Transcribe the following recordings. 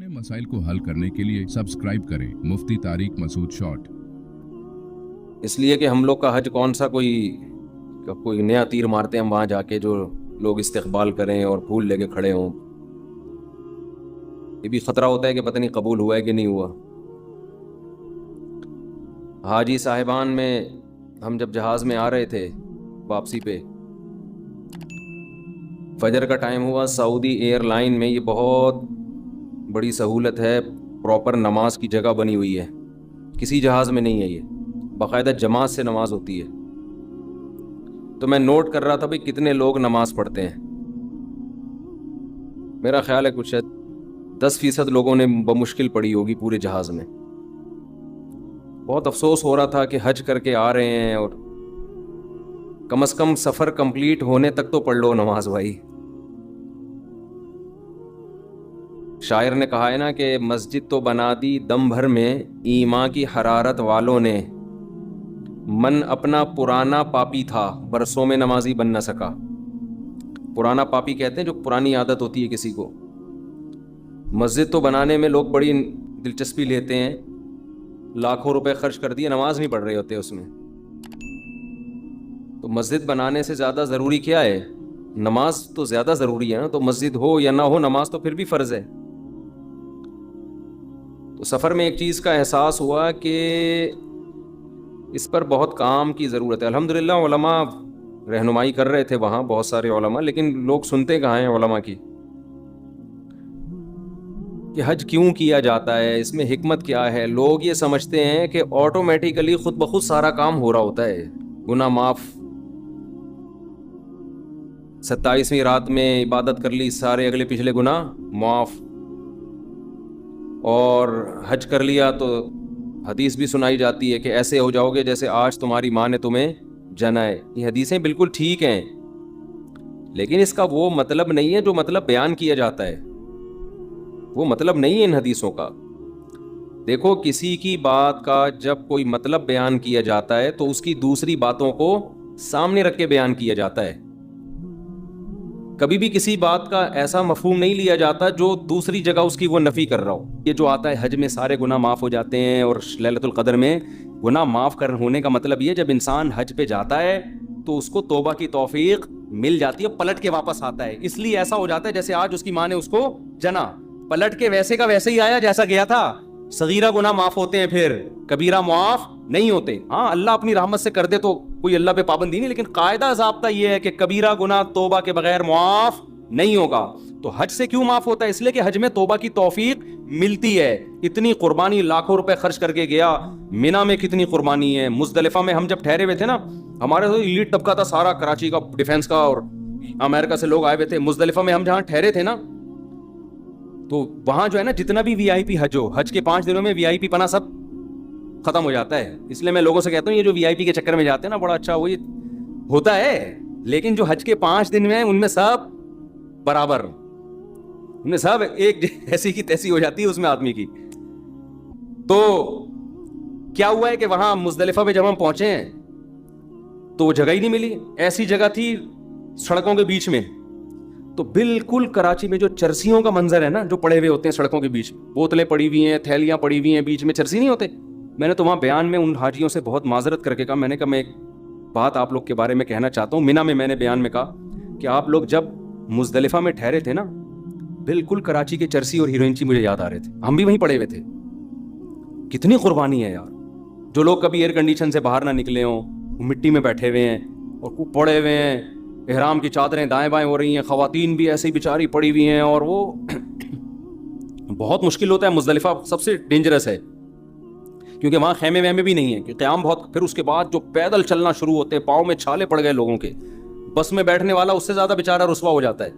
अपने मसाइल को हल करने के लिए सब्सक्राइब करें मुफ्ती तारिक मसूद शॉर्ट। इसलिए कि हम लोग का हज कौन सा कोई नया तीर मारते हैं हम वहाँ जाके जो लोग इस्तकबाल करें और फूल लेके खड़े हों। ये भी ख़तरा होता है कि पता नहीं कबूल हुआ है कि नहीं हुआ। हाजी साहिबान में हम जब जहाज़ में आ रहे थे वापसी पे, फजर का टाइम हुआ। सऊदी एयरलाइन में ये बहुत बड़ी सहूलत है, प्रॉपर नमाज की जगह बनी हुई है। किसी जहाज़ में नहीं है ये, बाकायदा जमात से नमाज होती है। तो मैं नोट कर रहा था भाई कितने लोग नमाज पढ़ते हैं। मेरा ख्याल है कुछ 10% लोगों ने बमुश्किल पढ़ी होगी पूरे जहाज़ में। बहुत अफसोस हो रहा था कि हज करके आ रहे हैं और कम से कम सफ़र कंप्लीट होने तक तो पढ़ लो नमाज भाई। शायर ने कहा है ना कि मस्जिद तो बना दी दम भर में ईमान की हरारत वालों ने, मन अपना पुराना पापी था बरसों में नमाजी बन न सका। पुराना पापी कहते हैं जो पुरानी आदत होती है किसी को। मस्जिद तो बनाने में लोग बड़ी दिलचस्पी लेते हैं, लाखों रुपए खर्च कर दिए, नमाज नहीं पढ़ रहे होते उसमें। तो मस्जिद बनाने से ज़्यादा ज़रूरी क्या है? नमाज तो ज़्यादा ज़रूरी है ना। तो मस्जिद हो या ना हो, नमाज तो फिर भी फ़र्ज़ है। तो सफ़र में एक चीज़ का एहसास हुआ कि इस पर बहुत काम की ज़रूरत है। अल्हम्दुलिल्लाह उलमा रहनुमाई कर रहे थे वहाँ, बहुत सारे उलमा, लेकिन लोग सुनते कहाँ हैं उलमा की कि हज क्यों किया जाता है, इसमें हिकमत क्या है। लोग ये समझते हैं कि ऑटोमेटिकली खुद ब खुद सारा काम हो रहा होता है, गुनाह माफ़। 27वीं रात में इबादत कर ली, सारे अगले पिछले गुनाह माफ़। और हज कर लिया तो हदीस भी सुनाई जाती है कि ऐसे हो जाओगे जैसे आज तुम्हारी माँ ने तुम्हें जना है। ये हदीसें बिल्कुल ठीक हैं, लेकिन इसका वो मतलब नहीं है जो मतलब बयान किया जाता है। वो मतलब नहीं है इन हदीसों का। देखो, किसी की बात का जब कोई मतलब बयान किया जाता है तो उसकी दूसरी बातों को सामने रख के बयान किया जाता है। कभी भी किसी बात का ऐसा मफहूम नहीं लिया जाता जो दूसरी जगह उसकी वो नफी कर रहा हो। ये जो आता है हज में सारे गुनाह माफ़ हो जाते हैं और लैलतुल क़द्र में गुनाह माफ़ कर होने का मतलब ये, जब इंसान हज पे जाता है तो उसको तौबा की तौफीक मिल जाती है, पलट के वापस आता है। इसलिए ऐसा हो जाता है जैसे आज उसकी माँ ने उसको जना, पलट के वैसे का वैसे ही आया जैसा गया था। सगीरा गुनाह माफ़ होते हैं, फिर कबीरा माफ़ नहीं होते। हाँ, अल्लाह अपनी रहमत से कर दे तो कोई अल्लाह पे पाबंदी नहीं, लेकिन कायदा ज़ाब्ता ये है कि कबीरा गुनाह तौबा के बगैर माफ़ नहीं होगा। तो हज से क्यों माफ़ होता है? इसलिए कि हज में तौबा की तौफीक मिलती है। इतनी कुर्बानी, लाखों रुपए खर्च करके गया। मिना में कितनी कुर्बानी है। मुज़दलिफ़ा में हम जब ठहरे हुए थे ना, हमारे तो इलीट तबका था सारा, कराची का, डिफेंस का, और अमेरिका से लोग आए हुए थे। मुज़दलिफ़ा में हम जहाँ ठहरे थे ना, तो वहां जो है ना, जितना भी वीआईपी हज हो, हज के 5 दिनों में वीआईपी पना सब खत्म हो जाता है। इसलिए मैं लोगों से कहता हूँ ये जो वीआईपी के चक्कर में जाते हैं ना, बड़ा अच्छा वही होता है, लेकिन जो हज के 5 दिन में उनमें सब बराबर, उनमें सब एक ऐसी की तैसी हो जाती है उसमें आदमी की। तो क्या हुआ है कि वहां मुज़दलिफ़ा में जब हम पहुंचे हैं तो वो जगह ही नहीं मिली। ऐसी जगह थी सड़कों के बीच में, तो बिल्कुल कराची में जो चरसियों का मंजर है ना, जो पड़े हुए होते हैं सड़कों के बीच, बोतलें पड़ी हुई हैं, थैलियां पड़ी हुई हैं, बीच में चरसी नहीं होते। मैंने तो वहाँ बयान में उन हाजियों से बहुत माजरत करके कहा, मैंने कहा मैं एक बात आप लोग के बारे में कहना चाहता हूँ। मिना में मैंने बयान में कहा कि आप लोग जब मुज़दलिफ़ा में ठहरे थे ना, बिल्कुल कराची के चरसी और हीरोइनची मुझे याद आ रहे थे। हम भी वहीं पड़े हुए थे। कितनी कुर्बानी है यार। जो लोग कभी एयर कंडीशन से बाहर ना निकले हों, मिट्टी में बैठे हुए हैं और खूब पड़े हुए हैं, एहराम की चादरें दाएं बाएं हो रही हैं, ख़वातीन भी ऐसे ही बेचारी पड़ी हुई हैं, और वो बहुत मुश्किल होता है। मुज़दलिफ़ा सबसे डेंजरस है क्योंकि वहाँ खेमे वहमे भी नहीं है कि क़याम बहुत। फिर उसके बाद जो पैदल चलना शुरू होते हैं, पाँव में छाले पड़ गए लोगों के। बस में बैठने वाला उससे ज़्यादा बेचारा रुस्वा हो जाता है।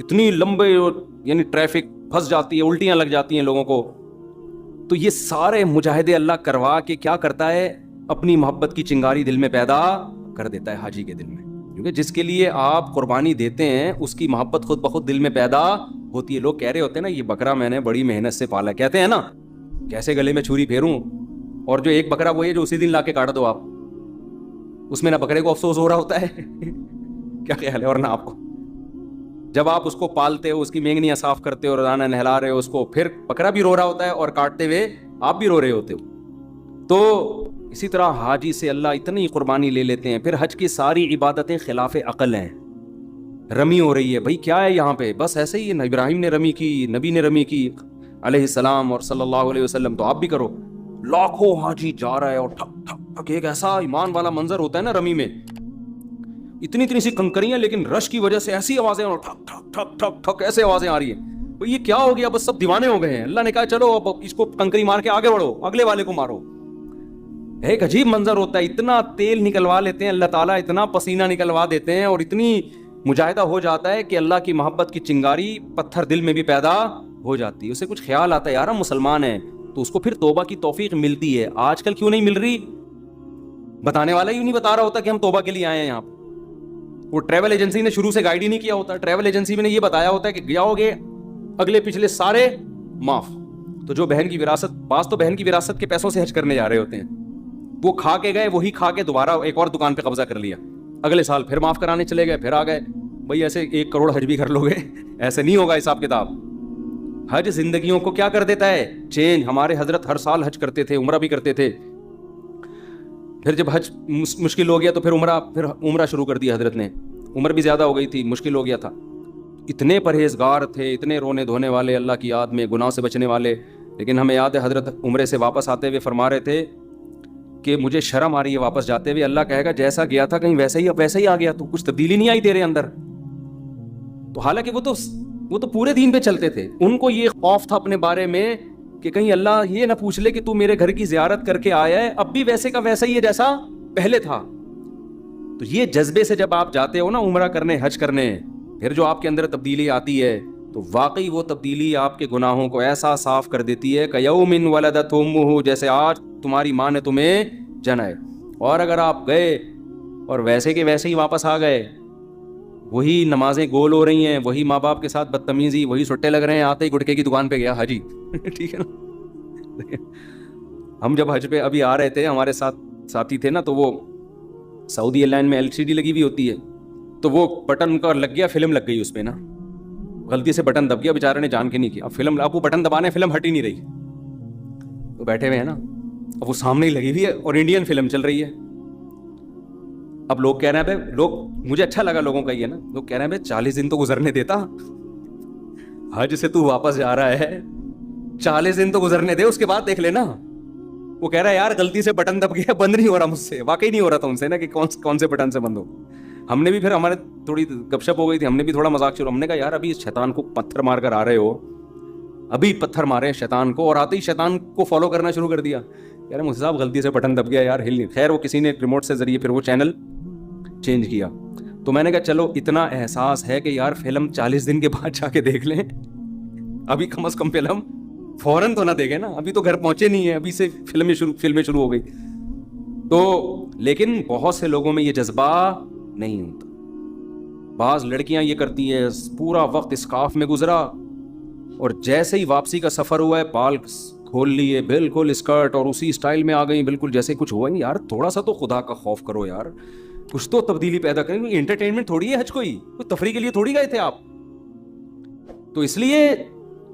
इतनी लंबे, यानी ट्रैफिक फंस जाती है, उल्टियाँ लग जाती हैं लोगों को। तो ये सारे मुजाहिदे अल्लाह करवा के क्या करता है, अपनी मोहब्बत की चिंगारी दिल में पैदा कर देता है हाजी के दिल में। क्योंकि जिसके लिए आप कुर्बानी देते हैं उसकी मोहब्बत खुद ब खुद दिल में पैदा होती है। लोग कह रहे होते हैं ना, ये बकरा मैंने बड़ी मेहनत से पाला, कहते हैं ना, कैसे गले में छुरी फेरूं। और जो एक बकरा वो है जो उसी दिन लाके काट दो आप, उसमें ना बकरे को अफसोस हो रहा होता है क्या ख्याल है, और ना आपको। جب آپ اس کو پالتے ہو, اس کی مینگنیاں صاف کرتے ہو, روزانہ نہلا رہے ہو اس کو, پھر بکرا بھی رو رہا ہوتا ہے اور کاٹتے ہوئے آپ بھی رو رہے ہوتے ہو. تو اسی طرح حاجی سے اللہ اتنی قربانی لے لیتے ہیں. پھر حج کی ساری عبادتیں خلاف عقل ہیں. رمی ہو رہی ہے, بھائی کیا ہے یہاں پہ؟ بس ایسے ہی ابراہیم نے رمی کی, نبی نے رمی کی علیہ السلام اور صلی اللہ علیہ وسلم, تو آپ بھی کرو. لاکھوں حاجی جا رہا ہے اور ٹھک ٹھک ٹھک, ایک ایسا ایمان والا منظر ہوتا ہے نا رمی میں, اتنی اتنی سی کنکریاں, لیکن رش کی وجہ سے ایسی آوازیں, اور ٹھک ٹھک ٹھک ٹھک ٹھک ایسے آوازیں آ رہی ہیں. یہ کیا ہو گیا؟ بس سب دیوانے ہو گئے ہیں. اللہ نے کہا چلو اب اس کو کنکری مار کے آگے بڑھو, اگلے والے کو مارو. ایک عجیب منظر ہوتا ہے, اتنا تیل نکلوا لیتے ہیں اللہ تعالیٰ, اتنا پسینہ نکلوا دیتے ہیں, اور اتنی مجاہدہ ہو جاتا ہے کہ اللہ کی محبت کی چنگاری پتھر دل میں بھی پیدا ہو جاتی ہے. اسے کچھ خیال آتا ہے یار ہم مسلمان ہیں, تو اس کو پھر توبہ کی توفیق ملتی ہے. آج کل کیوں نہیں مل رہی؟ بتانے والا ہی نہیں بتا رہا ہوتا کہ ہم توبہ کے لیے آئے ہیں یہاں. وہ ٹریول ایجنسی نے شروع سے گائیڈ ہی نہیں کیا ہوتا. ٹریول ایجنسی میں نے یہ بتایا ہوتا ہے کہ جاؤ گے اگلے پچھلے سارے معاف. تو جو بہن کی وراثت, بعض تو بہن کی وراثت کے پیسوں سے حج کرنے جا رہے ہوتے ہیں, وہ کھا کے گئے, وہی کھا کے دوبارہ ایک اور دکان پہ قبضہ کر لیا, اگلے سال پھر معاف کرانے چلے گئے, پھر آ گئے. بھائی ایسے 1 کروڑ حج بھی کر لو گے, ایسے نہیں ہوگا حساب کتاب. حج زندگیوں کو کیا کر دیتا ہے؟ چینج. ہمارے حضرت ہر سال حج کرتے تھے, عمرہ بھی کرتے تھے. پھر جب حج مشکل ہو گیا تو پھر عمرہ شروع کر دیا حضرت نے. عمر بھی زیادہ ہو گئی تھی, مشکل ہو گیا تھا. اتنے پرہیزگار تھے, اتنے رونے دھونے والے, اللہ کی یاد میں گناہ سے بچنے والے. لیکن ہمیں یاد ہے حضرت عمرے سے واپس آتے ہوئے فرما رہے تھے کہ مجھے شرم آ رہی ہے واپس جاتے ہوئے. اللہ کہے گا جیسا گیا تھا کہیں ویسے ہی اب ویسے ہی آ گیا, تو کچھ تبدیلی نہیں آئی تیرے اندر. تو حالانکہ وہ تو پورے دین پہ چلتے تھے. ان کو یہ خوف تھا اپنے بارے میں کہ کہیں اللہ یہ نہ پوچھ لے کہ تو میرے گھر کی زیارت کر کے آیا ہے, اب بھی ویسے کا ویسا ہی ہے جیسا پہلے تھا. تو یہ جذبے سے جب آپ جاتے ہو نا عمرہ کرنے, حج کرنے, پھر جو آپ کے اندر تبدیلی آتی ہے, تو واقعی وہ تبدیلی آپ کے گناہوں کو ایسا صاف کر دیتی ہے کہ یوم ولدت امہ, جیسے آج تمہاری ماں نے تمہیں جنا ہے. اور اگر آپ گئے اور ویسے کے ویسے ہی واپس آ گئے, وہی نمازیں گول ہو رہی ہیں, وہی ماں باپ کے ساتھ بدتمیزی, وہی سٹے لگ رہے ہیں, آتے ہی گٹکے کی دکان پہ گیا حجی. ٹھیک ہے نا. ہم جب حج پہ ابھی آ رہے تھے, ہمارے ساتھ ساتھی تھے نا, تو وہ سعودی ایئر لائن میں LCD لگی ہوئی ہوتی ہے, تو وہ بٹن کا لگ گیا, فلم لگ گئی اس پہ نا, غلطی سے بٹن دب گیا, بیچارے نے جان کے نہیں کیا. اب وہ بٹن دبانے, فلم ہٹ ہی نہیں رہی. تو بیٹھے ہوئے ہیں نا, اب وہ سامنے ہی لگی ہوئی ہے اور انڈین فلم چل رہی ہے. اب لوگ کہہ رہے ہیں بھائی, مجھے اچھا لگا لوگوں کا یہ نا, لوگ کہہ رہے ہیں بھائی 40 دن تو گزرنے دیتا, حج سے تو واپس جا رہا ہے, 40 دن تو گزرنے دے, اس کے بعد دیکھ لینا. وہ کہہ رہا ہے یار غلطی سے بٹن دب گیا, بند نہیں ہو رہا مجھ سے. واقعی نہیں ہو رہا تھا ان سے نا کہ کون سے بٹن سے بند ہو. ہم نے بھی پھر, ہمارے تھوڑی گپ شپ ہو گئی تھی, ہم نے بھی تھوڑا مذاق شروع. ہم نے کہا یار ابھی شیطان کو پتھر مار کر آ رہے ہو, ابھی پتھر مارے شیطان کو, اور آتے ہی شیطان کو فالو کرنا شروع کر دیا. یار مجھ صاحب غلطی سے بٹن دب گیا یار, ہل نہیں. خیر وہ کسی نے ریموٹ سے ذریعے پھر وہ چینل چینج کیا. تو میں نے کہا چلو اتنا احساس ہے کہ یار فلم 40 دن کے بعد جا کے دیکھ لیں, ابھی کم از کم فلم فوراً تو نہ دیکھیں نا, ابھی تو گھر پہنچے نہیں ہیں, ابھی سے فلمیں شروع ہو گئی. تو لیکن بہت سے لوگوں میں یہ جذبہ نہیں ہوتا. بعض لڑکیاں یہ کرتی ہیں, پورا وقت اسکارف میں گزرا, اور جیسے ہی واپسی کا سفر ہوا ہے بال کھول لیے, بالکل اسکرٹ, اور اسی اسٹائل میں آ گئی, بالکل جیسے کچھ ہوا نہیں. یار تھوڑا سا تو خدا کا خوف کرو یار, کچھ تو تبدیلی پیدا کریں. انٹرٹینمنٹ تھوڑی ہے حج, کوئی تفریح کے لیے تھوڑی گئے تھے آپ. تو اس لیے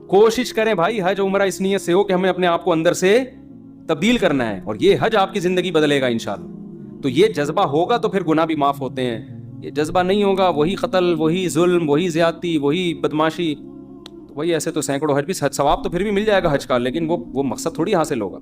کوشش کریں بھائی, حج عمرہ اس نیت سے ہو کہ ہمیں اپنے آپ کو اندر سے تبدیل کرنا ہے, اور یہ حج آپ کی زندگی بدلے گا انشاءاللہ. تو یہ جذبہ ہوگا تو پھر گناہ بھی معاف ہوتے ہیں. یہ جذبہ نہیں ہوگا, وہی قتل, وہی ظلم, وہی زیادتی, وہی بدماشی, تو وہی ایسے تو سینکڑوں حج بھی, ثواب تو پھر بھی مل جائے گا حج کا, لیکن وہ مقصد تھوڑی حاصل ہوگا.